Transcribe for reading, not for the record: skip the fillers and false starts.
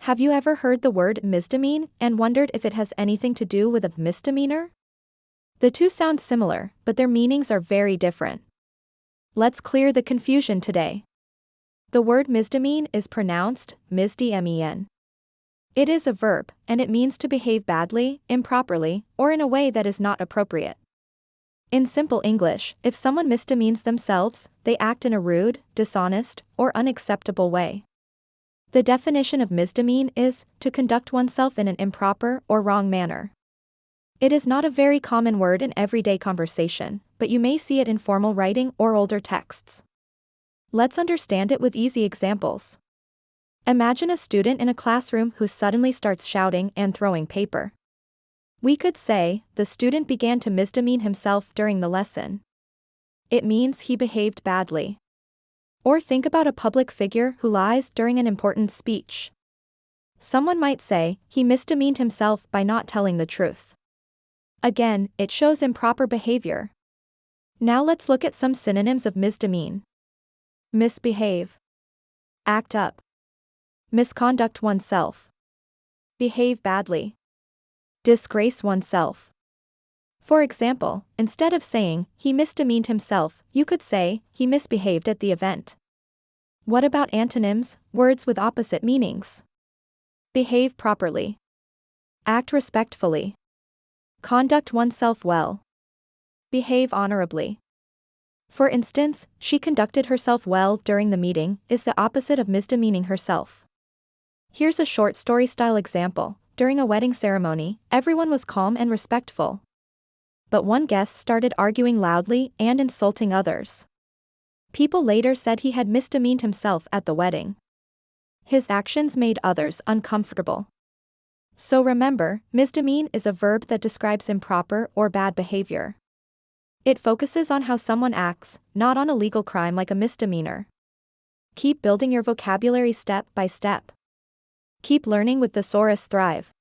Have you ever heard the word misdemean and wondered if it has anything to do with a misdemeanor? The two sound similar, but their meanings are very different. Let's clear the confusion today. The word misdemean is pronounced mis-di-MEEN. It is a verb, and it means to behave badly, improperly, or in a way that is not appropriate. In simple English, if someone misdemeans themselves, they act in a rude, dishonest, or unacceptable way. The definition of misdemean is to conduct oneself in an improper or wrong manner. It is not a very common word in everyday conversation, but you may see it in formal writing or older texts. Let's understand it with easy examples. Imagine a student in a classroom who suddenly starts shouting and throwing paper. We could say, the student began to misdemean himself during the lesson. It means he behaved badly. Or think about a public figure who lies during an important speech. Someone might say, he misdemeaned himself by not telling the truth. Again, it shows improper behavior. Now let's look at some synonyms of misdemean. Misbehave. Act up. Misconduct oneself. Behave badly. Disgrace oneself. For example, instead of saying, he misdemeaned himself, you could say, he misbehaved at the event. What about antonyms, words with opposite meanings? Behave properly. Act respectfully. Conduct oneself well. Behave honorably. For instance, she conducted herself well during the meeting is the opposite of misdemeaning herself. Here's a short story-style example. During a wedding ceremony, everyone was calm and respectful. But one guest started arguing loudly and insulting others. People later said he had misdemeaned himself at the wedding. His actions made others uncomfortable. So remember, misdemean is a verb that describes improper or bad behavior. It focuses on how someone acts, not on a legal crime like a misdemeanor. Keep building your vocabulary step by step. Keep learning with Thesaurus Thrive.